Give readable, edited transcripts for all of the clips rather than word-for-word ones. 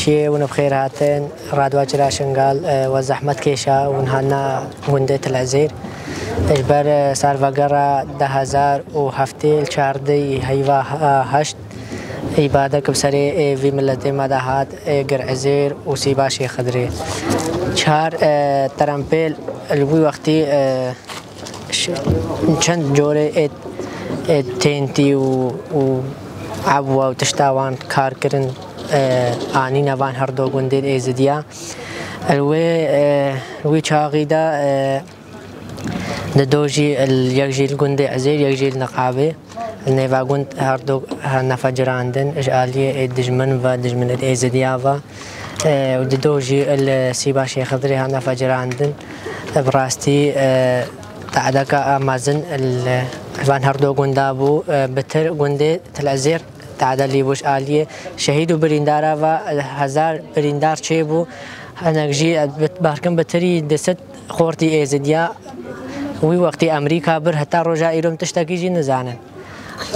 شيء ونبخير هاتن رادواج راشنقال وزحمت كيشا ونهانا وندت العزير اجبر صار فقرة 2007 الشاردي هيوا هشت عبادك بسري في ملتي مداهات قر عزير وسيبا شيخ خضري شهر ترامبيل الوي وقتي چند جوري تنتي و عبوا وتشتاوان كار كرن آنی نوان هر دو گندید ایزدیا الوی چاقیدا ندوجی یکجیل گنده عزیر یکجیل نقابه النيفا گند هر دو نفجراندن اجالیه دجمن و دجمن ایزدیا و ودوجی السیبا شیخ خضری ها نفجراندن براستي تعدك امازن الوان هر دو گندابو بتر گنده تلازیر تعدلی بوش آلیه شهید و بریندارا و 1000 بریندار چه بو هنگجی بارکن بتری دست خورتی ایزدیا وی وقتی امریکا بر حتی رجا ایرم تشتکی جی نزانن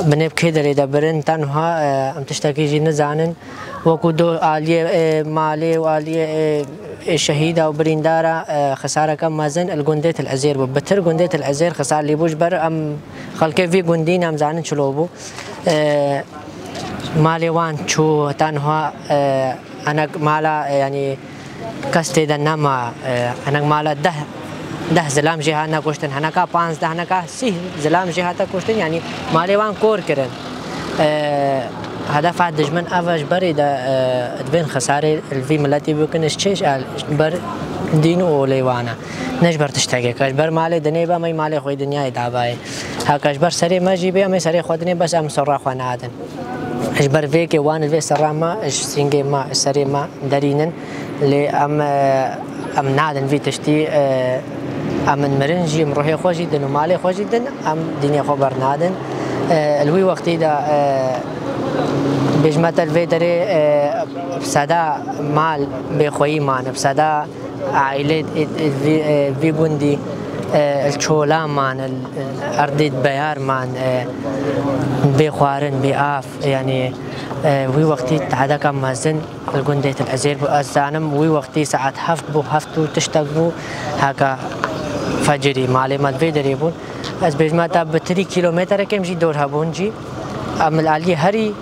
بنب که داری دبرن تنها ام تشتکی جی نزانن وکو دو آلیه مالی و آلیه شهید و بریندارا خسارة كم مازن الجندات العزير بتر جندات العزير خسارة اللي بوش بر ام خلك في جندين ام زانن شلوبو مالي وان شو تنها أنا مالا يعني كستي دنما أنا مالا ده زلام جهانا كوشتن هنا كا 15 هنا كا 6 زلام جهاتا كوشتن يعني مالي وان كور كرن هدف دجمن أفاش بري دا دبين خسارة الفي ملاتي بيكون إشتيش بر دينو ليوانا نجبر تشتاقي كاشبر مالي دنيبا مي مالي خوي دنيا داباي ها كاشبر سري ما جيبي أمي سري خودني بس أم سرا خوان عادن اجبر فيك وان الفي سراما اش سينجي ما سري ما دارينن اللي ام نادن في تشتي ام مرنجي مروحي خوش جدا ومالي خوش جدا ام دنيا خبر نادن الوي وقتي دا بجمت الفي دري بسدا مال بخوي مان بسدا عائلة في جندي الشولا مان الأرض بيار مان بخوارن بآف يعني وي وقتي تعدا كم مازن الجندات العزير بأزانم وي وقتي ساعات هفتو تشتغلوا هكا فجري مالي ما في دريبون از بجماعة بتري كيلومتر كم جي دور هبون جي أم العالية هري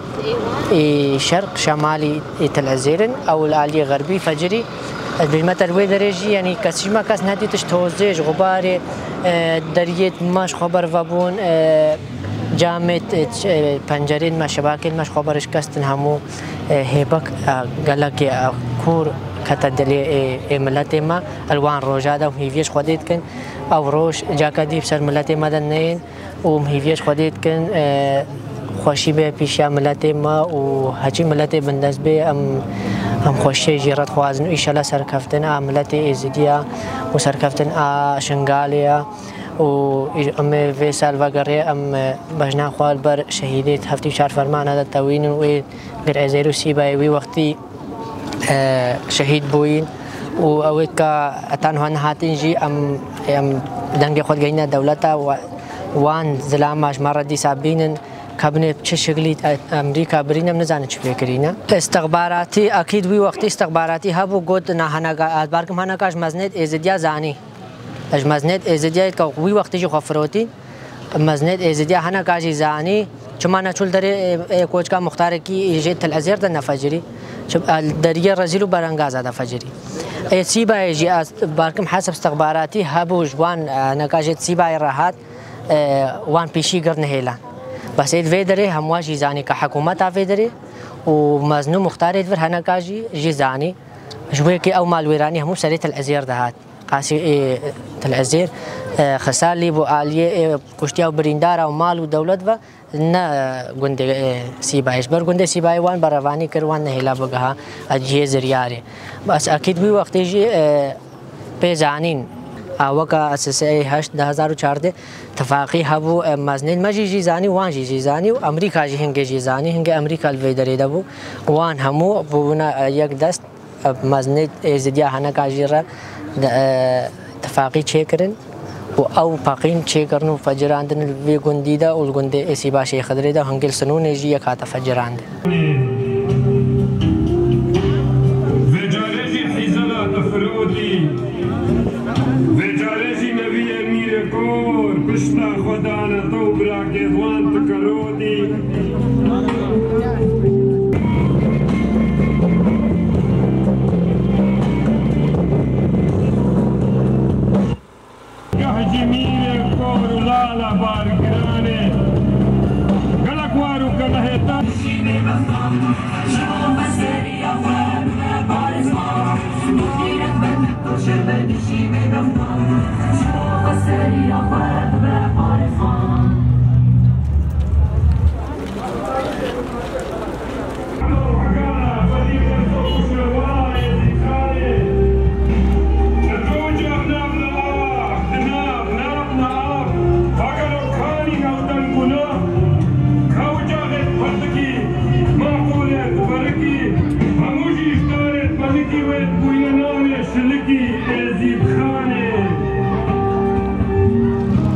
شرق شمالي تل عزيرن أو العالية غربي فجري بجمت الوی درجی یعنی کسی ما کس ندی تشتوزیج غبار دریت ماش خبر وبون جامت پنجرین ما شباکل ماش خبرش کستن همو هیبک گلک کور کتدلی ملت ما الوان روجادا و هیویش خودید کن او روش جاکدی بسر ملت ما دنین و هیویش خودید کن خوشی به پیشیا ملت ما و هچی ملت بندست به ام خوشی جیرت خوازن ان شاء الله سرکفتن ملت ایزدیا و سرکفتن شنگالیا و ام في سال وقري ام بجنا خوال بر شهيدات هفتي شهر فرمان هذا التوين و غير ازيرو سيباي وي وقتي شهيد بوين و اوكا تنها نهاتين جي ام دنگي خود جينا دولتا وان زلاماش مردي سابين كابني چه شغلي امريكا برينا نزانه چه فكرينا استخباراتي اكيد وي وقت استخباراتي هبو قد نهانا باركم هانا كاش مزنت ازديا زاني اج مزنت ازديا كو وي وقت جو خفروتي مزنت ازديا هانا كاجي زاني چما نچول دري کوچ کا مختار کی جيت الازير ده نفجري دريه رزيلو برانغازا ده فجري سيبا جي باركم حسب استخباراتي هبو جوان نكاجت سيبا راحات وان بيشي قرن هيلا بس في دري همواجي زاني كحكومة في دري ومزنو مختار في هنا كاجي جي زاني شويكي او مال ويراني همو سريت الازير دهات قاسي الازير خسالي بو آلية كشتيا وبريندارا ومال ودولت و نا گنده سيبايش بر گنده سيباي وان برواني كروان نهيلا بگها اجيه زرياري بس اكيد بي وقت جي بيزانين اوكا اساسي هشت 2014 اتفاقي هبو مزنين ما جي زاني وان جي زاني وامريكا جي هنگي جي زاني هنگي امريكا الفيدري دبو وان همو بونا يك دست مزنيت ازديا هنا كاجيرا اتفاقي چيكرن او باقين چيكرنو فجراندن الفي گنديدا والگنده اسيبا شيخ خضري دا هنگل سنون جي يكاتا فجراند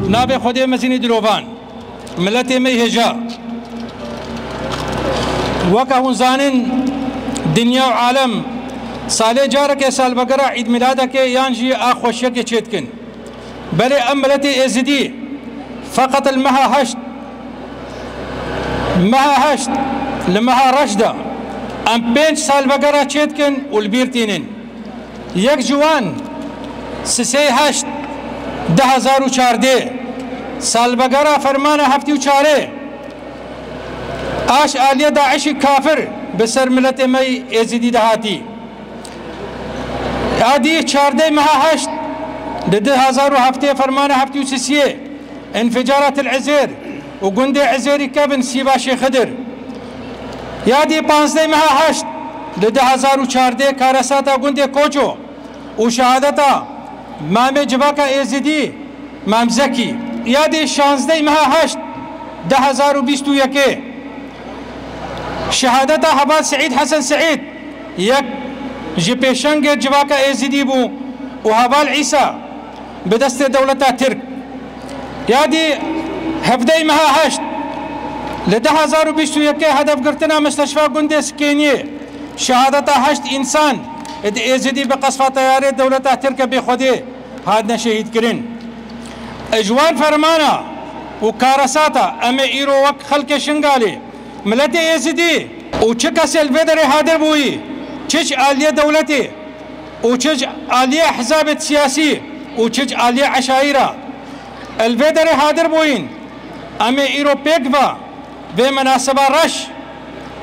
نابي خودي مزيني دروفان ملتي مي هجا وكهون زانن دنيا وعالم سالي جارك سال بقرا عيد ميلادك يانجي اخوشك تشتكن بل املتي ازدي فقط المها هشت مها هشت لمها رشدة ام 5 سال بقرا تشتكن والبيرتينن يك جوان سسي هشت 2014 سال بقرا فرمانه هفتي وشاره آش آلية داعش كافر بسر ملت مي ازدي دهاتي آدي 14 مها هشت 2007 فرمانه هفتي وسسيه انفجارات العزير وقندي عزيري كابن سيباشي خدر يادي 15 مها هشت 2014 كارساتا قندي كوچو وشهادتا مامي جباكا ازدي مام زكي يادي 16 مها هشت 2021 شهادتا حبال سعيد حسن سعيد يك جبيشنج جباكا ازدي بو وهبال عيسى بدست دولتا ترك يادي هفدي مها هشت 2021 هدف قرتنا مستشفى قندي سكينيه شهادتا هشت انسان ازدي بقصفة طيارة دولتا ترك بخودي هادنا شهيد كرين اجوان فرمانا وكارساتا اما ايرو وك خلق شنغالي ملتي ازدي وچكا سلفيدري هادر بوي چج آلية دولتي وچج آلية حزاب سياسي وچج آلية عشائرة الفيدري هادر بوين اما ايرو بيكفا بمناسبة رش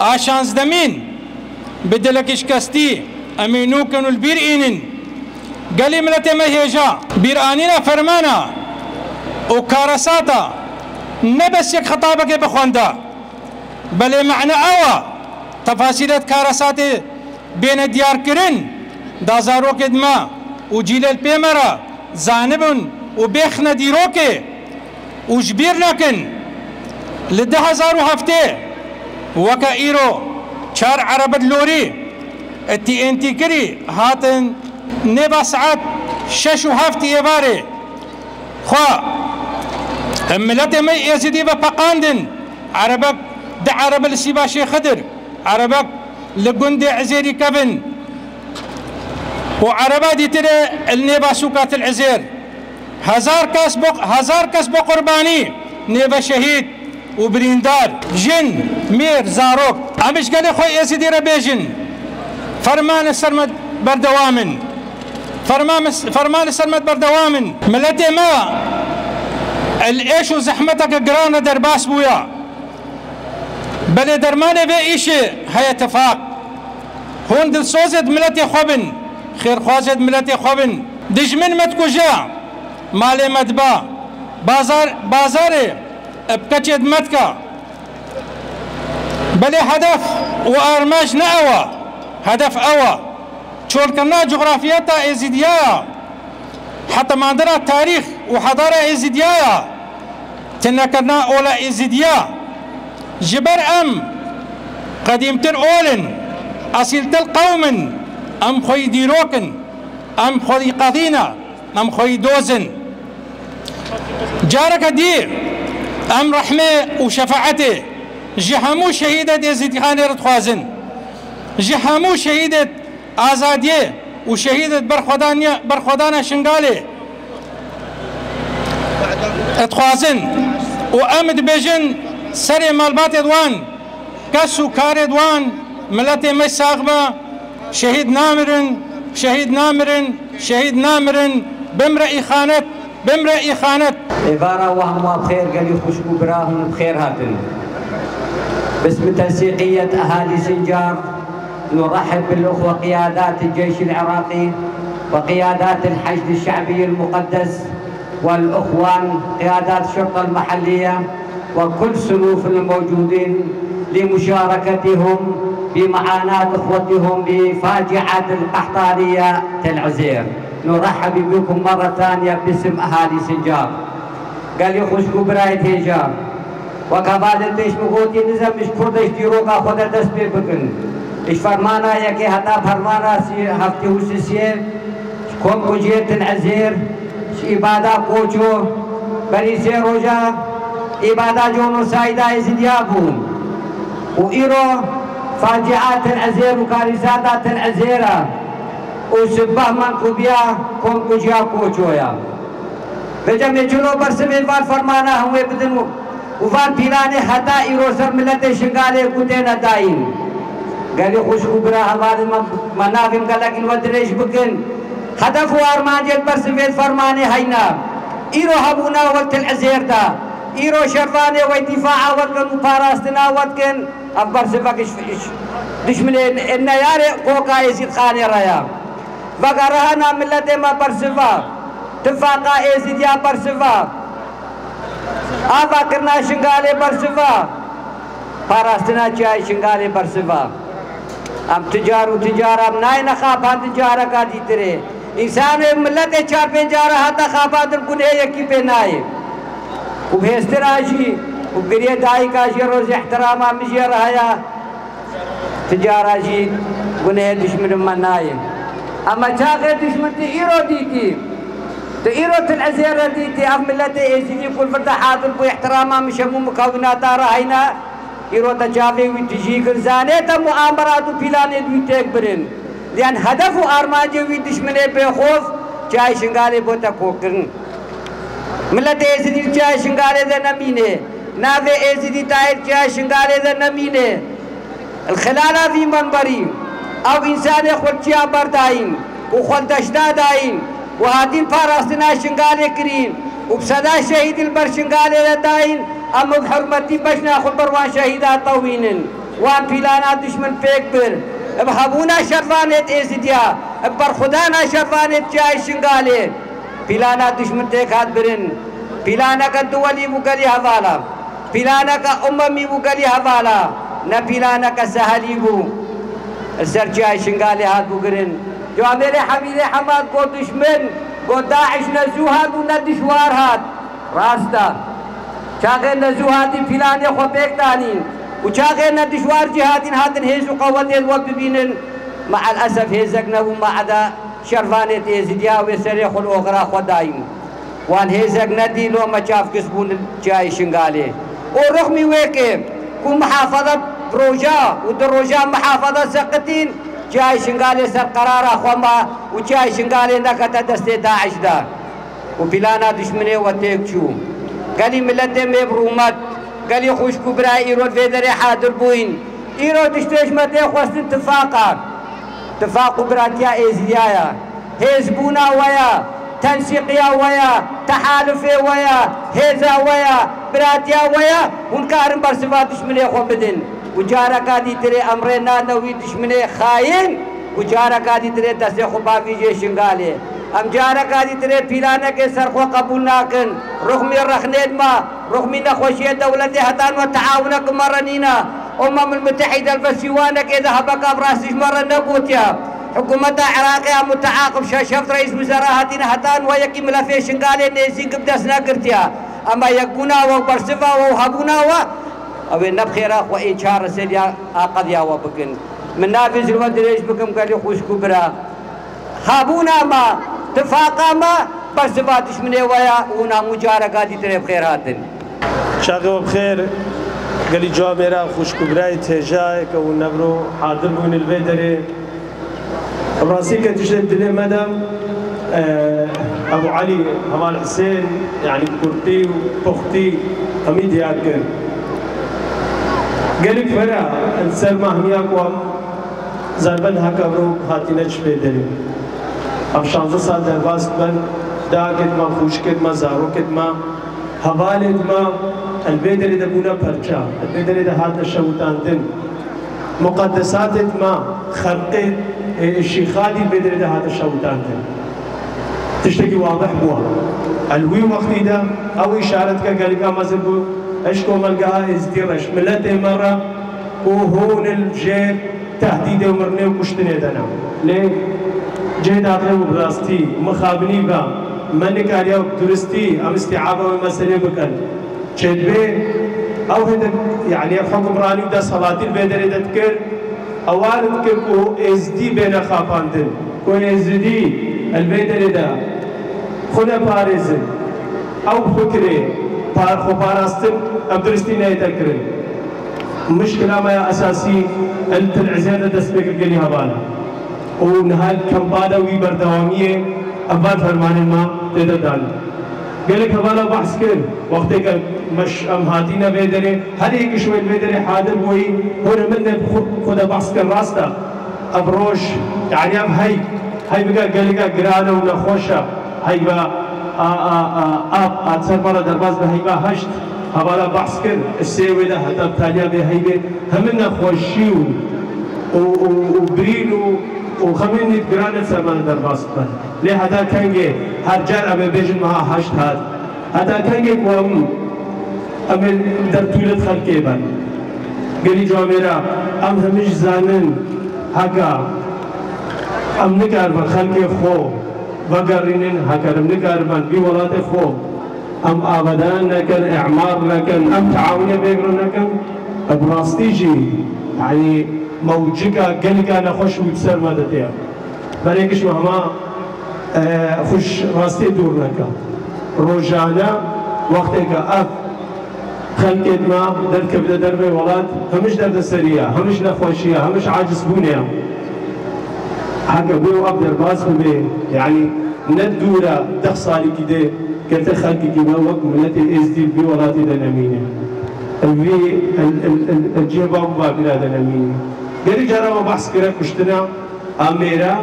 آشانز دمين بدلكش كستي امينو كانوا البير اينن قالي ملتي مهيجا بير انينا فرمانا وكارساتا نبس يك خطابك بخوندا بل معنى اوا تفاصيل كارساتي بين ديار كرن دازارو كدما وجيل البيمرا زانبن وبيخنا ديروكي وجبير لكن لدهزارو هفته وكا ايرو شار عرب اللوري التي انتي كري هاتن نبا ساعات 6 هفتي اباري خوا ملتي مي يزيدي بقاندن عربك د عرب السيباشي خدر عربك لقندي عزيري كبن وعربا دي ترى النبا سوكات العزير 1000 كاس بقرباني نبا شهيد وبريندار جن مير زاروك عمش قال خوي يزيدي ربيجن فرمان السرمد بردوامن فرمان السرمد بردوامن ملتي ما الايش وزحمتك قرانا درباس بويا بل درمانه به ايشي هيا اتفاق هون دل سوزد ملتي خوبن خير خوازد ملتي خوبن دجمن متكوجا مالي مدبا بازاري بكتشد متكا بل هدف وارماج نأوى هدف أوى شوركنا جغرافياتا ازيديايا حتى ما عندنا تاريخ وحضارة ازيديايا تنكرنا أولا ازيديا جبر أم قديمتر أولن أصيلتر قوم أم خوي ديروكن أم خوي قضينا أم خوي دوزن جارك دير أم رحمة وشفاعته جهمو شهيدة ازيديان رتخوازن جهمو شهيدة آزادية وشهيدة برخودانا شنغالي اتخوازن وامد بيجن سري مالبات دوان كسو كار دوان ملتي مساغبة شهيد نامرن شهيد نامرن شهيد نامرن بمرئي خانت بمرئي خانت عبارة وهم بخير قال يخشوا براهم بخير هاتن باسم تنسيقية أهالي سنجار نرحب بالأخوة قيادات الجيش العراقي وقيادات الحشد الشعبي المقدس والأخوان قيادات الشرطة المحلية وكل صنوف الموجودين لمشاركتهم بمعاناة إخوتهم بفاجعة القحطانية تل عزير. نرحب بكم مرة ثانية باسم أهالي سنجار. قال يخشوا براية هجار وكبال الديش مغوتي نزم مش كردش ديروكا خود دست بكن إيش فرمانا يكي هتا فرمانا هفتي وسيسيه كم كجيت العزير إبادة كوچو بريسي روجا إبادة جونو سايدة إزديابون وإيرو فاجعات العزير وكارثات العزيرة وسبه من كوبيا كم كجيا كوچويا بجمع جلو برسمين فان فرمانا هم بدنو وفان بيلاني حتى إيرو سر ملت شنغالي كتين داين قالي خوشكو برا هواد منافم قلقين ودريش بكن هدف وارمان جل برسمين فرماني هينا إيرو هبونا وقت العزير دا إيرو شرفاني ويدفاع وقت مباراستنا وقت أبر سفاك دشمن النياري قوكا يزيد خاني رايا وقرهنا ملت ما برسفا تفاقا يزيد يا برسفا آبا کرنا شنگالے برسفا پاراستنا چاہی شنگالے برسفا ام تجار ام نائے نخابان تجارہ کا دیتے رہے انسان ملت چار پہ جارہ ہاتا خوابان در کنہ یکی پہ نائے کو بھیستر آجی کو گریہ دائی کا جی روز احترام آمجی رہایا تجارہ جی کنہ دشمن من نائے اما چاہے دشمن تی ایرو دیتی تيرو العزير ديتي أف ملتي إزدي كل فرد حاضر بو احتراما مشمو مكونات رهينا إيرو تجابي وتجي كرزانة مؤامرات وبلانة دويتك برين لأن هدف أرماجي ويدشمنه بخوف جاي شنغالي بوتا كوكرن ملتي إزدي جاي شنغالي ذا نمينه نافي إزدي تاير جاي شنغالي ذا نمينه الخلالة في منبري أو إنسان خلتيا برداين وخلتشتا داين وهادين باراستنا شنغالي كريم وبصدا شهيد البر شنغالي لداين أما بحرمتي بشنا خل بروان شهيدات طوينن وان بيلانا دشمن فيك بر بحبونا شرفانت إزديا برخدانا شرفانت جاي شنغالي بيلانا دشمن تيك هاد برن بيلانا کا دولي بوغلي حوالا بيلانا کا أممي بوغلي حوالا نا بيلانا کا سهلي بو السر جاي شنغالي هاد بوغرن جو میرے حمید حماد کو دشمن کو داعش نزوها دو ندشوار هات راستا چاگه نزوهاتی فلانی خو بیکتانین و چاگه ندشوار جهادین هاتن هیزو قوات الوب ببینن مع الأسف هيزك نبو مع دا شرفانة إزديا ويسري خل أغرا خداين وان هيزك ندي لو ما شاف كسبون جاي شنغالي ورغمي ويكي كو محافظة بروجا ودروجا محافظة سقطين جاي شنغالي سر قرارا خوما وجاي شنغالي نكتا دستي داعش دا وبلانا دشمني وتيك شو قالي ملتي مبرومات قالي خوشكو برا إيرو الفيدري حاضر بوين إيرو تشتيش متى خوست اتفاقا اتفاق براتيا إزيايا هزبونا ويا تنسيقيا ويا تحالفي ويا هزا ويا براتيا ويا ونكارن برسفات دشمني خو بدن وجارة كادي تري أمرنا نوي دشمني خاين وجارة كادي تري دسي خبابي جي شنغالي أم جارة كادي تري بيلانا كي سرخو قبول ناكن رغمي رخنيد ما رغمي نخوشية دولتي هتان وتعاونك مرنينا المتحدة الفسيوانة كي ذهبك براسش مرة نقوتيا حكومة عراقية متعاقب شفت رئيس وزراء هاتينا هتان ويكي ملافي شنغالي نيزين قبدسنا قرتيا أما يكونا وبرسفا وهبونا أو نبخيرا وإيشار سيديا قضيا وبكن من نافذ الودريش بكم قال لي خوشكو برا هابونا ما اتفاقا ما برسفا دشمني ويا ونا مجارة دي تري بخير هاتن شاقه بخير قال لي جواب میرا خوشكو براي تجاي كو نبرو حاضر بون البدري براسي كتشد دلي مدام ابو علي همال حسين يعني كرتي وبختي حميد ياكر قال لك فرا انسر ما همياكو زربن هكبرو هاتينش بدري اب 16 سال درباست من داكت ما خوشكت ما زاروكت ما حوالت ما البدري دبونا برچا البدري ده هذا الشوطان دن مقدسات ما خرقت الشيخادي البدري ده هذا الشوطان دن تشتكي واضح بوا الوي وقتي ده او اشارتك قال لك مازبو اشكو ملقاها ازدرش ملت مره وهون الجيب تهديد ومرني وكشتني دنا ليه جي داخل وبراستي مخابني با منك عليا درستي ام استيعابه ومسألة بكن شدبي او هدك يعني حكم راني ودا صلاه البدر تذكر اوارد که کو ازدی بین خاپاندن کو ازدی البیدر دا خود پارزن او فکره خو پاراستن عبدالرستي نايتا كرن مشكلة ما أساسي أنت العزيزة تسبق الجني هبانا ونهال كمبادا ويبردوامية أباد فرمان ما تددان قالك هبانا بحث كر وقتك مش أمهاتينا بيدري هل هيك شوي بيدري حاضر وي هون من خدا بحث كر راستا أبروش يعني أم هاي بقى قالك قرانا ونخوشة هاي بقى أتصل مرة درباز بهيبة هشت هبالا بحث كر السيوي ده حتى بتاليا بهيبة همنا خوشي وبرين وخميني قرانا تصل مرة درباز بها ليه هذا كانجي هرجال أبي بيجن معها هشت هذا كانجي قوام أمن در طولة خلقه بان قالي جواميرا أم همش زانن هكا أم نكار بان خلقه خو وقرنين هكرم نقاربان بي ولات خو ام آبادان نكن اعمار نكن ام تعاونية بيقرن نكن براستيجي يعني موجقة قلقة نخوش ويتسر مادتها بريكش مهما خوش راستي دور نكن روجانا وقتك اف خلقت ما درك بدا دربي ولات همش درد سريع همش نخوشية همش عاجز بونيا حاجة بيو أبدر باس بيه يعني ندورة تخصالي كده كنت خلقي كده وقت ملتي إزدي بي ولاتي دنامينة الفي الجيبا مبابنا دنامينة قالي جارا ما بحث كده كشتنا أميرا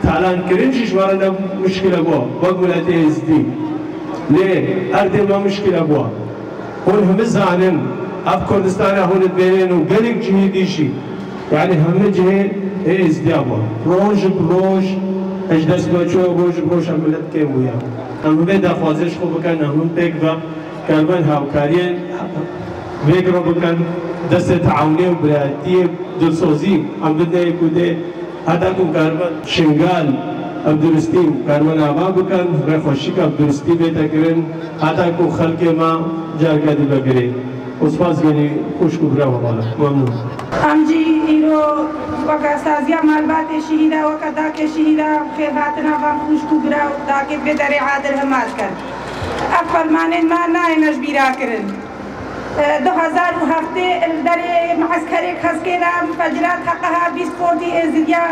تعلان كرنجيش ورانا مشكلة بوا وقت ملتي إزدي ليه؟ أردن ما مشكلة بوا هون هم زانن أب كردستان هون تبينين وقالك جهيديشي يعني هم جهيد ازديابا روج بروج اجدس بچو روج بروج عملت كم ويا هم بيدا خوازش خو بكن هم بيك با كربن هاوكارين بيقرو بكن دست تعاوني وبراتي دلسوزي هم بدنا يكوده هذا كم كربن شنغال عبدالرستي كربن آبا بكن رخوشيك عبدالرستي بيتا كرن هذا كم خلق ما جاركا دي بگري उसपास गनी खुश कुबरा वाला मम्नून امجي إيرو وقا سازيا مالبات شهيدا وقدا के شهيدا خير هاتنا بام خوش कुबरा ताकि बेदरे आदर हमाद कर अब फरमाने ما ناينش بيرا करन 2007 الدري معسكري خسكينا فجرات حقها بيسبورتي ازديا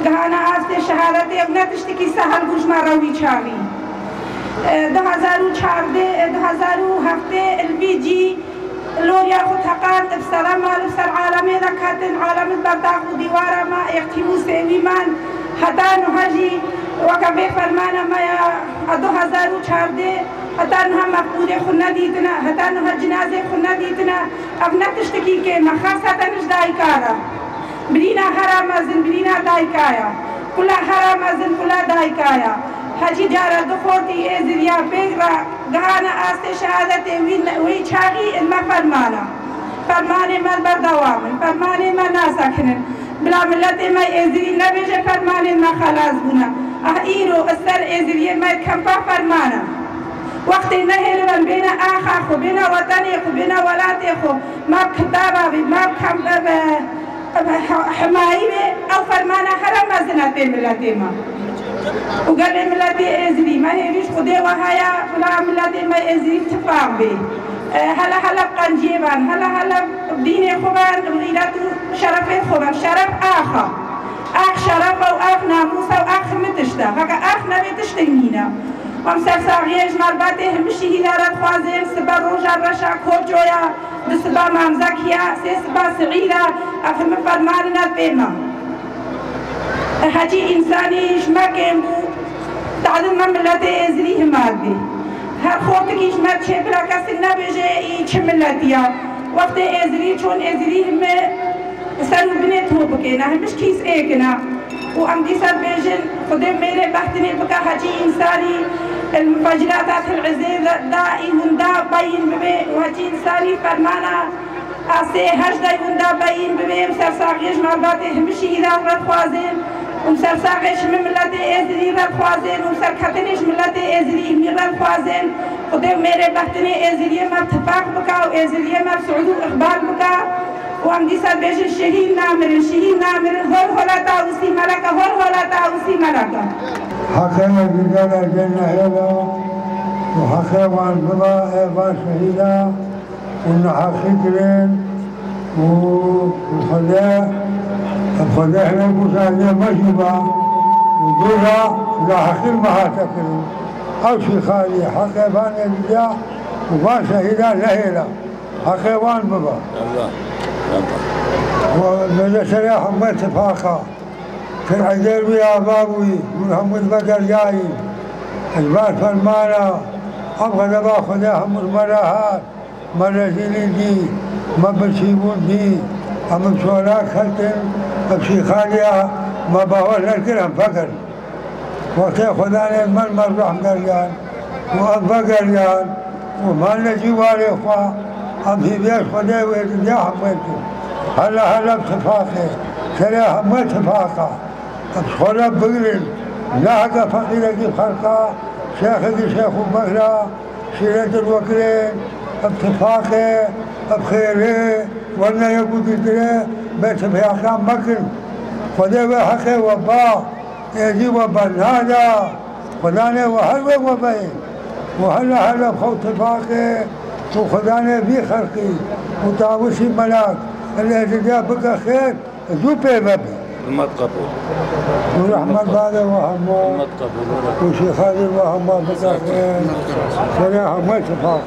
غانا است شهادتي ابنه تشتكي سهل گوش ما روي چاوي 2007 البي جي لوريا خطقان بسلام مالبسر عالمي ذكاتن عالم البرداق وديوارا ما يختمو سيويمان حتى نهجي وكبه فرمانا ما 2014 حتى نها مفقودة خلنا ديتنا حتى نها جنازة خلنا ديتنا ابنا تشتكي كي مخاصة نش دايكارا برينا حرامازن برينا دايكايا كلا حرامازن كلا دايكايا حجي جارة دخورتي ازريا بيغرا غانا آست شهادتي وي چاقي الما فرمانا فرماني ما بردوامن فرماني ما ناسكنن بلا ملتي ما ازري نبيجي فرماني ما خلاص بنا ايرو السر ازري ما كمبا فرمانا وقت نهر من بين آخا خو بين وطني خو بين ولاتي خو ما بكتابة ما بحماية او فرمانا حرم مزناتي ملتي ما وقال ملتي ازري ما هيش خدي وهايا ولا ملتي ما ازري اتفاق به هلا بقنجيبان هلا بديني خوان وغيرات شرفي خوان شرف آخا آخ شرف او آخ ناموسا او آخ متشتا هكا آخ نبي تشتينينا ومسر ساغيش مرباتي همشي هدارات خوازين سبا روجا رشا كوجويا دسبا مامزاكيا سيسبا سعيدا افهم فرماننا بيما حاجي إنساني ما كان تعلم من ملتي إزري همادي هر خوتك إيش ما تشبرا كسرنا بيجي إيش ملتيا وقت إزري شون إزري هم سر بنت هو بكينا هم مش كيس إيكنا وأم دي سر بيجن خدم ميري بحتني بكا حاجي إنساني المفجرات العزيز دائي هندا باين ببي وحاجي إنساني فرمانا أسي هجدا هندا باين ببي مسر ساقيش مرباتي همشي إذا خوازين ومسر ساقيش من ملتي إزري خوازين ومسر كتنيش ملتي إزري ميرا خوازين خدم ميري بحتني إزري ما اتفاق بكا وإزري ما بسعودو إخبار بكا وام دیسا بیش شهید نامرن هر هلاتا اوسی ملکا هر هلاتا اوسی ملکا حقنا بجانا جنة هلا وحقا وان بابا وان شهيدا ونحققين وخدا احنا مساعدة مجبا ودورا لا حقير ما هاتكرين او شي خالي حقا وان بجا وان شهيدا لهلا حقا وان بابا ومدى سريح ما اتفاقا في العجل ويا بابوي محمد بكر جاي اجبار فرمانا ابغى دبا خداها مرمراهات مرة زيني ما بشيبون دي ام بشوراك خلتن بشي خاليا ما بقول الكلام فكر وقت خدانا من مرح قريان وابا قريان وما نجي والي اخوة ام في بيش خدا ويرجع حميتو هلا بتفاقه سريها ما اتفاقه أبخلا بقرن لاحقا فقيرة دي خلقا شيخ دي شيخ بقرا شيرة الوكرين اتفاقه بخيره وانا يقود الدري بيت بيحكام مكن خده بحقه وبا يجي وبنادا خدانه وحلوه وبين وهلا بخو اتفاقه وخدانه بي خلقي وتعوشي ملاك اللي جا بقى خير ذو بيبابي المتقبل ورحمة بعد وهمه وشيخ هذه وهمه بقى خير سريعها ما اتفاق